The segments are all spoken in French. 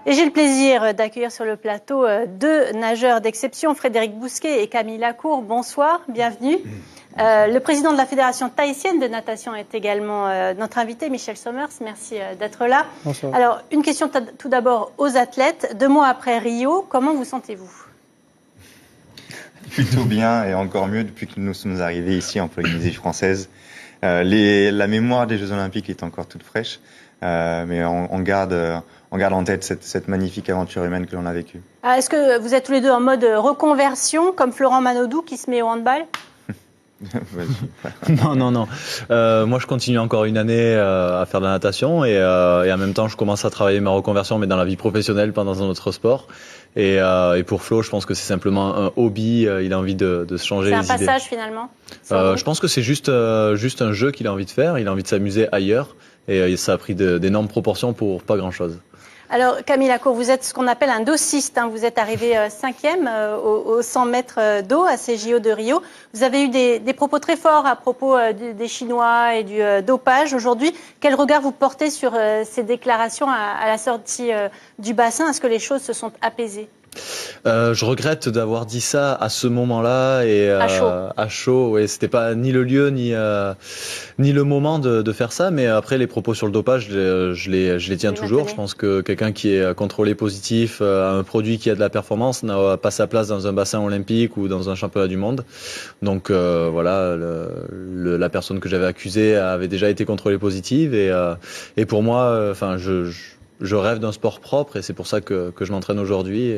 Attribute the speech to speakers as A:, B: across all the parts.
A: Et j'ai le plaisir d'accueillir sur le plateau deux nageurs d'exception, Frédéric Bousquet et Camille Lacour. Bonsoir, bienvenue. Le président de la Fédération tahitienne de natation est également notre invité, Michel Sommers. Merci d'être là.
B: Bonsoir.
A: Alors, une question tout d'abord aux athlètes. 2 mois après Rio, comment vous sentez-vous?
C: Plutôt bien et encore mieux depuis que nous sommes arrivés ici en Polynésie française. La mémoire des Jeux Olympiques est encore toute fraîche, mais on garde en tête cette magnifique aventure humaine que l'on a vécue.
A: Est-ce que vous êtes tous les deux en mode reconversion, comme Florent Manodou qui se met au handball?
B: Non. Moi, je continue encore une année à faire de la natation et en même temps, je commence à travailler ma reconversion, mais dans la vie professionnelle, pas dans un autre sport. Et pour Flo, je pense que c'est simplement un hobby. Il a envie de se changer les idées.
A: C'est un passage finalement.
B: Je pense que c'est juste un jeu qu'il a envie de faire. Il a envie de s'amuser ailleurs et ça a pris d'énormes proportions pour pas grand-chose.
A: Alors Camille Lacour, vous êtes ce qu'on appelle un dossiste. Vous êtes arrivé 5e aux 100 mètres d'eau à ces JO de Rio. Vous avez eu des propos très forts à propos des Chinois et du dopage. Aujourd'hui, quel regard vous portez sur ces déclarations à la sortie du bassin? Est-ce que les choses se sont apaisées?
B: Je regrette d'avoir dit ça à ce moment-là et à chaud. Ouais, c'était pas ni le lieu ni le moment de faire ça. Mais après, les propos sur le dopage, je les tiens toujours. Je pense que quelqu'un qui est contrôlé positif à un produit qui a de la performance n'a pas sa place dans un bassin olympique ou dans un championnat du monde. Donc voilà, la personne que j'avais accusée avait déjà été contrôlée positive et pour moi, je rêve d'un sport propre et c'est pour ça que je m'entraîne aujourd'hui.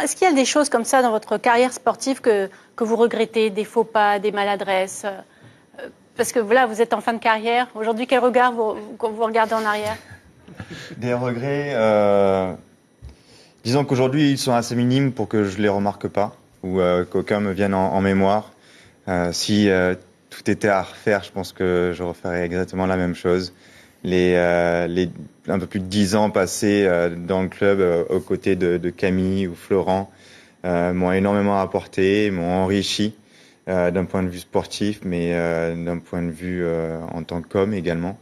A: Est-ce qu'il y a des choses comme ça dans votre carrière sportive que vous regrettez, des faux pas, des maladresses? Parce que voilà, vous êtes en fin de carrière. Aujourd'hui, quel regard vous regardez en arrière?
C: Des regrets, disons qu'aujourd'hui, ils sont assez minimes pour que je les remarque pas ou qu'aucun me vienne en mémoire. Si tout était à refaire, je pense que je referais exactement la même chose. Les un peu plus de 10 ans passés dans le club aux côtés de Camille ou Florent m'ont énormément apporté, m'ont enrichi d'un point de vue sportif, mais d'un point de vue en tant qu'homme également.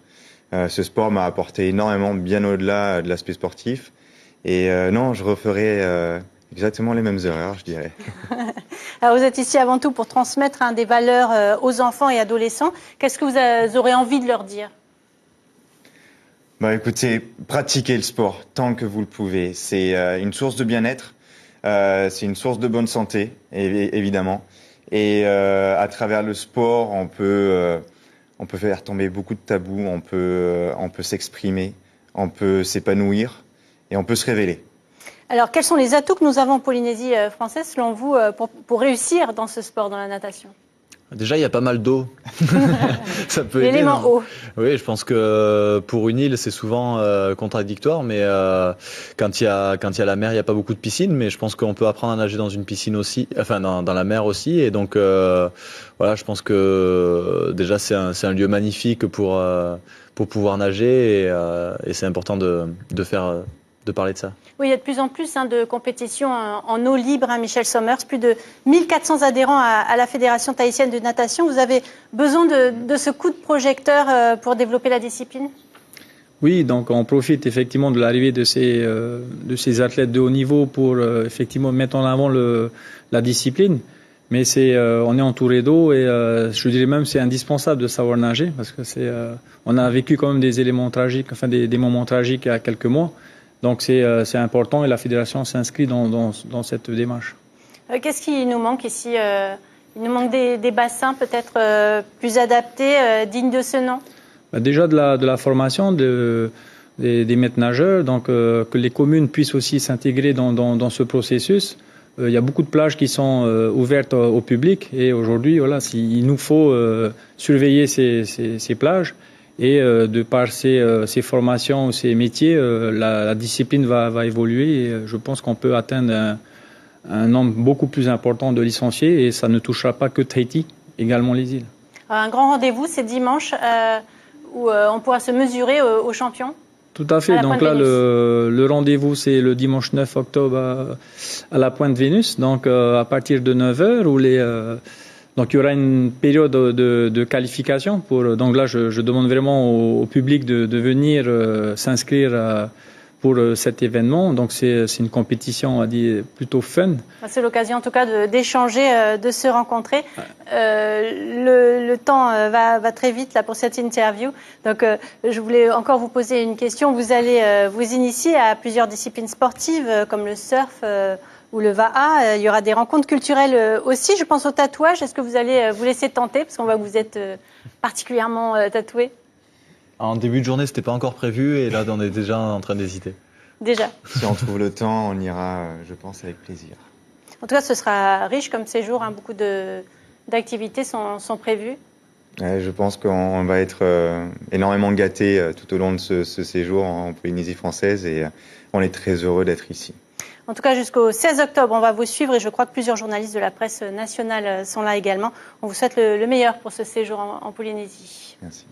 C: Ce sport m'a apporté énormément, bien au-delà de l'aspect sportif. Et non, je referais exactement les mêmes erreurs, je dirais.
A: Alors vous êtes ici avant tout pour transmettre des valeurs aux enfants et adolescents. Qu'est-ce que vous aurez envie de leur dire?
C: Écoutez, pratiquez le sport tant que vous le pouvez. C'est une source de bien-être, c'est une source de bonne santé, évidemment. Et à travers le sport, on peut faire tomber beaucoup de tabous, on peut s'exprimer, on peut s'épanouir et on peut se révéler. Alors,
A: quels sont les atouts que nous avons en Polynésie française, selon vous, pour réussir dans ce sport, dans la natation?
B: Déjà, il y a pas mal d'eau. Ça peut aider.
A: L'élément eau.
B: Oui, je pense que pour une île, c'est souvent contradictoire, mais quand il y a la mer, il n'y a pas beaucoup de piscines, mais je pense qu'on peut apprendre à nager dans une piscine aussi, enfin dans la mer aussi, et donc voilà, je pense que déjà c'est un lieu magnifique pour pouvoir nager et c'est important de parler de ça.
A: Oui, il y a de plus en plus de compétitions en eau libre, Michel Sommers. Plus de 1400 adhérents à la Fédération tahitienne de natation. Vous avez besoin de ce coup de projecteur pour développer la discipline?
D: Oui, donc on profite effectivement de l'arrivée de ces athlètes de haut niveau pour effectivement mettre en avant la discipline. Mais on est entouré d'eau et je dirais même c'est indispensable de savoir nager parce que on a vécu quand même des éléments tragiques, enfin des moments tragiques il y a quelques mois. Donc c'est important et la fédération s'inscrit dans cette démarche.
A: Qu'est-ce qui nous manque ici? Il nous manque des bassins peut-être plus adaptés, dignes de ce nom?
D: Déjà de la formation des maîtres nageurs, donc que les communes puissent aussi s'intégrer dans ce processus. Il y a beaucoup de plages qui sont ouvertes au public et aujourd'hui, voilà, il nous faut surveiller ces plages. Et de par ces formations, ces métiers, la discipline va évoluer et je pense qu'on peut atteindre un nombre beaucoup plus important de licenciés et ça ne touchera pas que Tahiti, également les îles.
A: Un grand rendez-vous, c'est dimanche où on pourra se mesurer aux champions?
D: Tout à fait. Donc là, le rendez-vous, c'est le dimanche 9 octobre à la Pointe Vénus, donc à partir de 9h où donc il y aura une période de qualification donc là je demande vraiment au public de venir s'inscrire pour cet événement. Donc c'est une compétition, on va dire, plutôt fun.
A: C'est l'occasion en tout cas d'échanger, de se rencontrer. Le temps va très vite là pour cette interview. Donc je voulais encore vous poser une question. Vous allez vous initier à plusieurs disciplines sportives comme le surf ou le VAA. Il y aura des rencontres culturelles aussi. Je pense au tatouage. Est-ce que vous allez vous laisser tenter parce qu'on voit que vous êtes particulièrement tatoué?
B: En début de journée, c'était pas encore prévu et là, on est déjà en train d'hésiter.
A: Déjà.
C: Si on trouve le temps, on ira, je pense, avec plaisir.
A: En tout cas, ce sera riche comme séjour. Hein. Beaucoup d'activités sont prévues.
C: Je pense qu'on va être énormément gâtés tout au long de ce séjour en Polynésie française et on est très heureux d'être ici.
A: En tout cas, jusqu'au 16 octobre, on va vous suivre et je crois que plusieurs journalistes de la presse nationale sont là également. On vous souhaite le meilleur pour ce séjour en Polynésie.
C: Merci.